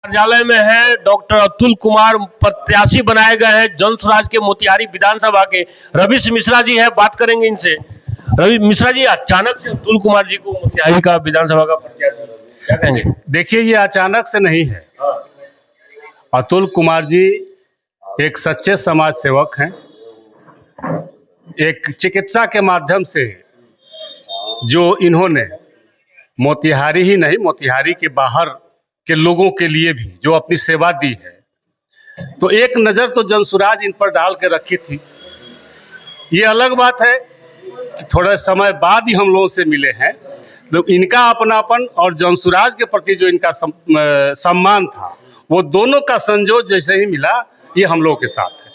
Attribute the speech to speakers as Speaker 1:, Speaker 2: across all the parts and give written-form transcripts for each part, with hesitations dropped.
Speaker 1: कार्यालय में है डॉक्टर अतुल कुमार, प्रत्याशी बनाए गए हैं जन स्वराज के मोतिहारी विधानसभा के। रवीश मिश्रा जी है, बात करेंगे इनसे। रवि मिश्रा जी, अचानक से अतुल कुमार जी को मोतिहारी का विधानसभा का प्रत्याशी क्या कहेंगे?
Speaker 2: देखिए, ये अचानक से नहीं है। अतुल कुमार जी एक सच्चे समाज सेवक हैं। एक चिकित्सा के माध्यम से जो इन्होंने मोतिहारी ही नहीं, मोतिहारी के बाहर के लोगों के लिए भी जो अपनी सेवा दी है, तो एक नज़र तो जनसुराज इन पर डाल के रखी थी। ये अलग बात है कि थोड़े समय बाद ही हम लोगों से मिले हैं, तो इनका अपनापन और जनसुराज के प्रति जो इनका सम्मान था, वो दोनों का संजोग जैसे ही मिला, ये हम लोगों के साथ है।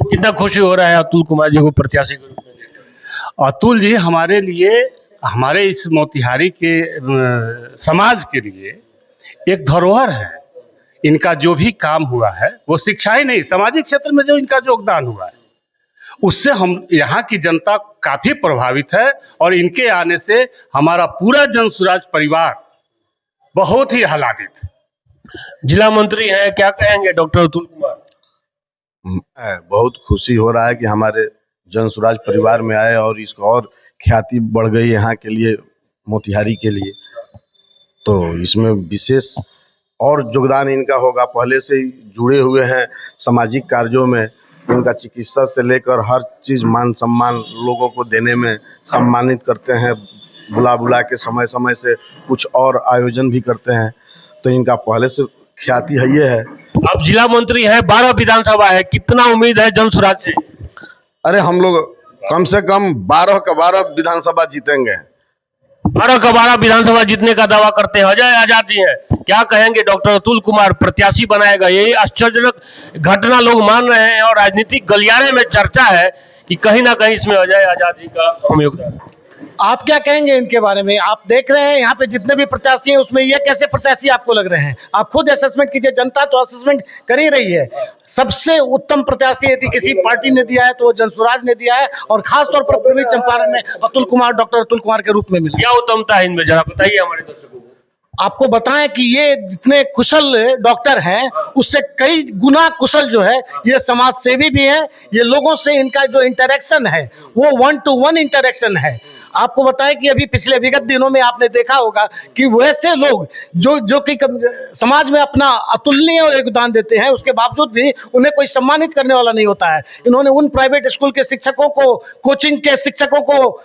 Speaker 1: कितना खुशी हो रहा है अतुल कुमार जी को प्रत्याशी के रूप में?
Speaker 2: अतुल जी हमारे लिए, हमारे इस मोतिहारी के समाज के लिए एक धरोहर है। इनका जो भी काम हुआ है वो शिक्षा ही नहीं, सामाजिक क्षेत्र में जो इनका योगदान हुआ है, उससे हम यहाँ की जनता काफी प्रभावित है। और इनके आने से हमारा पूरा जनसुराज परिवार बहुत ही आह्लादित है।
Speaker 1: जिला मंत्री हैं, क्या कहेंगे डॉक्टर अतुल कुमार?
Speaker 3: बहुत खुशी हो रहा है कि हमारे जनसुराज परिवार में आए और इसको और ख्याति बढ़ गई यहाँ के लिए, मोतिहारी के लिए। तो इसमें विशेष और योगदान इनका होगा। पहले से ही जुड़े हुए हैं सामाजिक कार्यों में। उनका चिकित्सा से लेकर हर चीज़, मान सम्मान लोगों को देने में सम्मानित करते हैं। बुला के समय समय से कुछ और आयोजन भी करते हैं। तो इनका पहले से ख्याति है ये है।
Speaker 1: आप जिला मंत्री हैं, 12 विधानसभा है, कितना उम्मीद है जनसुराज से?
Speaker 3: अरे हम लोग कम से कम 12 का 12 विधानसभा जीतेंगे।
Speaker 1: 12 का 12 विधानसभा जीतने का दावा करते हैं अजय आजादी है। क्या कहेंगे डॉक्टर अतुल कुमार प्रत्याशी बनाएगा? यही आश्चर्यजनक घटना लोग मान रहे हैं और राजनीतिक गलियारे में चर्चा है कि कहीं ना कहीं इसमें अजय आजादी का अहम योगदान।
Speaker 4: आप क्या कहेंगे इनके बारे में? आप देख रहे हैं यहाँ पे जितने भी प्रत्याशी हैं, उसमें ये कैसे प्रत्याशी आपको लग रहे हैं? आप खुद असेसमेंट कीजिए, जनता तो असेसमेंट कर ही रही है। सबसे उत्तम प्रत्याशी यदि किसी पार्टी ने दिया है तो वो जनसुराज ने दिया है, और खास तौर पर पूर्वी चंपारण में अतुल कुमार, डॉक्टर अतुल कुमार के रूप में मिला।
Speaker 1: क्या उत्तमता है इनमें, जरा बताइए हमारे दर्शकों को।
Speaker 4: आपको बताएं कि ये जितने कुशल डॉक्टर हैं, उससे कई गुना कुशल जो है ये समाज सेवी भी हैं। ये लोगों से इनका जो इंटरेक्शन है वो 1-to-1 इंटरेक्शन है। आपको बताएं कि अभी पिछले विगत दिनों में आपने देखा होगा कि वैसे लोग जो कि समाज में अपना अतुलनीय योगदान देते हैं, उसके बावजूद भी उन्हें कोई सम्मानित करने वाला नहीं होता है। इन्होंने उन प्राइवेट स्कूल के शिक्षकों को, कोचिंग के शिक्षकों को,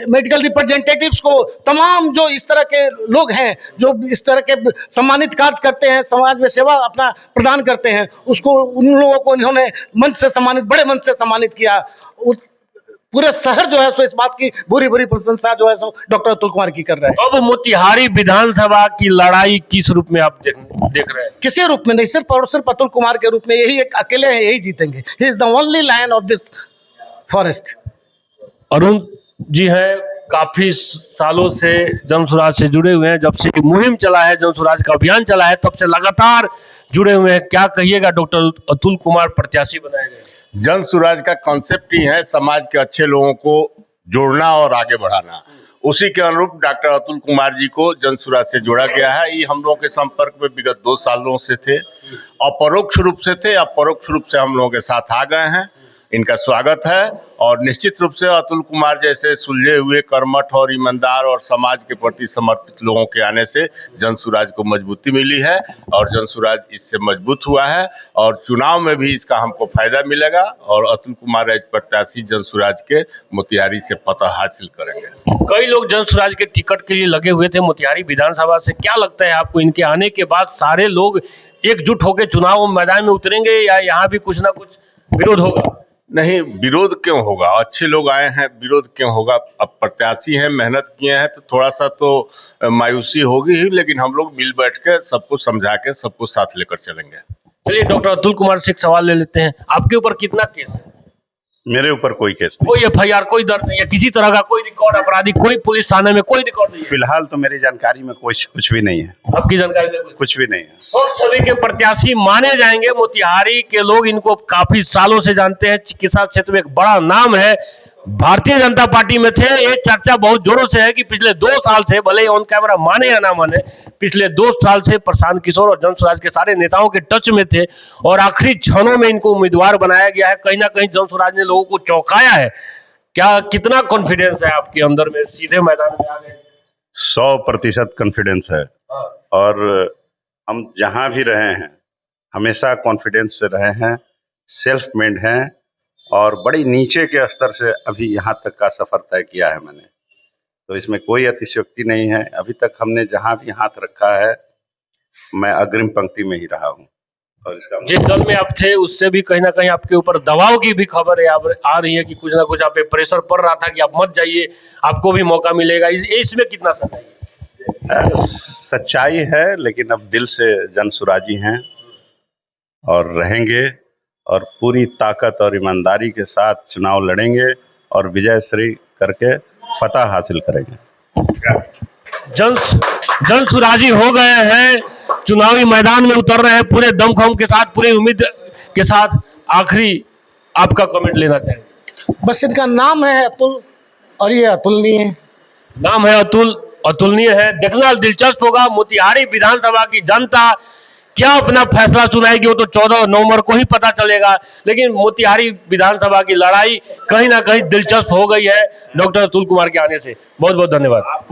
Speaker 4: मेडिकल रिप्रेजेंटेटिव्स को, तमाम जो इस तरह के लोग हैं जो इस तरह के सम्मानित कार्य करते हैं, समाज में सेवा अपना प्रदान करते हैं, उसको, उन लोगों को इन्होंने मंच से सम्मानित, बड़े मंच से सम्मानित किया। पूरे शहर जो है सो इस बात की बुरी प्रशंसा जो है सो डॉक्टर अतुल कुमार की कर रहे हैं।
Speaker 1: अब मोतिहारी विधानसभा की लड़ाई किस रूप में आप देख रहे हैं?
Speaker 4: किसी रूप में नहीं, सिर्फ और सिर्फ अतुल कुमार के रूप में। यही एक अकेले हैं, यही जीतेंगे। He is the only lion of this forest.
Speaker 1: Arun ji हैं, काफी सालों से जनसुराज से जुड़े हुए हैं। जब से मुहिम चला है, जनसुराज का अभियान चला है, तब से लगातार जुड़े हुए हैं। क्या कहिएगा डॉक्टर अतुल कुमार प्रत्याशी बनाए गए?
Speaker 5: जनसुराज का कॉन्सेप्ट ही है समाज के अच्छे लोगों को जोड़ना और आगे बढ़ाना। उसी के अनुरूप डॉक्टर अतुल कुमार जी को जनसुराज से जोड़ा गया है। ये हम लोगों के संपर्क में विगत 2 सालों से थे, अपरोक्ष रूप से थे, अपरोक्ष रूप से हम लोगों के साथ आ गए हैं। इनका स्वागत है। और निश्चित रूप से अतुल कुमार जैसे सुलझे हुए, कर्मठ और ईमानदार और समाज के प्रति समर्पित लोगों के आने से जनसुराज को मजबूती मिली है और जनसुराज इससे मजबूत हुआ है। और चुनाव में भी इसका हमको फायदा मिलेगा और अतुल कुमार एज प्रत्याशी जनसुराज के मोतिहारी से फतह हासिल करेंगे।
Speaker 1: कई लोग जनसुराज के टिकट के लिए लगे हुए थे मोतिहारी विधानसभा से। क्या लगता है आपको, इनके आने के बाद सारे लोग एकजुट होकर चुनाव मैदान में उतरेंगे या यहाँ भी कुछ ना कुछ विरोध होगा?
Speaker 5: नहीं, विरोध क्यों होगा? अच्छे लोग आए हैं, विरोध क्यों होगा? अब प्रत्याशी हैं, मेहनत किए हैं, तो थोड़ा सा तो मायूसी होगी ही, लेकिन हम लोग मिल बैठ के सबको समझा के सबको साथ लेकर चलेंगे।
Speaker 1: चलिए डॉक्टर अतुल कुमार से एक सवाल ले लेते हैं। आपके ऊपर कितना केस है?
Speaker 5: मेरे ऊपर कोई केस नहीं,
Speaker 1: कोई FIR, कोई दर्ज नहीं है, किसी तरह का कोई रिकॉर्ड आपराधिक, कोई पुलिस थाने में कोई रिकॉर्ड नहीं है?
Speaker 6: फिलहाल तो मेरी जानकारी में कुछ भी नहीं है।
Speaker 1: आपकी जानकारी में
Speaker 6: कुछ भी नहीं है।
Speaker 1: स्वच्छ छवि के प्रत्याशी माने जाएंगे मोतिहारी के लोग। इनको काफी सालों से जानते हैं, चिकित्सा क्षेत्र में एक बड़ा नाम है। भारतीय जनता पार्टी में थे। ये चर्चा बहुत जोरों से है कि पिछले 2 साल से, भले ही ऑन कैमरा माने या ना माने, पिछले 2 साल से प्रशांत किशोर और जन स्वराज के सारे नेताओं के टच में थे और आखिरी क्षणों में इनको उम्मीदवार बनाया गया है। कहीं ना कहीं जन स्वराज ने लोगों को चौंकाया है। क्या कितना कॉन्फिडेंस है आपके अंदर में, सीधे मैदान में आ गए?
Speaker 6: 100% कॉन्फिडेंस है। और हम जहाँ भी रहे हैं हमेशा कॉन्फिडेंस से रहे हैं, सेल्फ मेड हैं और बड़ी नीचे के स्तर से अभी यहाँ तक का सफर तय किया है मैंने। तो इसमें कोई अतिशयोक्ति नहीं है। अभी तक हमने जहाँ भी हाथ रखा है मैं अग्रिम पंक्ति में ही रहा हूँ। और इसका
Speaker 1: जिस दल में आप थे उससे भी कहीं ना कहीं आपके ऊपर दबाव की भी खबर है आ रही है कि कुछ ना कुछ आप पे प्रेशर पड़ रहा था कि आप मत जाइए, आपको भी मौका मिलेगा। इसमें कितना सच्चाई है?
Speaker 6: सच्चाई है, लेकिन अब दिल से जन सुराजी हैं और रहेंगे और पूरी ताकत और ईमानदारी के साथ चुनाव लड़ेंगे और विजय श्री करके फतह हासिल करेंगे।
Speaker 1: जन सुराजी हो गए हैं, चुनावी मैदान में उतर रहे हैं पूरे दमखम के साथ, पूरी उम्मीद के साथ। आखिरी आपका कमेंट लेना चाहेंगे?
Speaker 4: बस इनका नाम है अतुल और ये अतुलनीय है।
Speaker 1: नाम है अतुल, अतुलनीय है। देखना दिलचस्प होगा मोतिहारी विधानसभा की जनता क्या अपना फैसला सुनाएगी, वो तो 14 नवंबर को ही पता चलेगा। लेकिन मोतिहारी विधानसभा की लड़ाई कहीं ना कहीं दिलचस्प हो गई है डॉक्टर अतुल कुमार के आने से। बहुत बहुत धन्यवाद।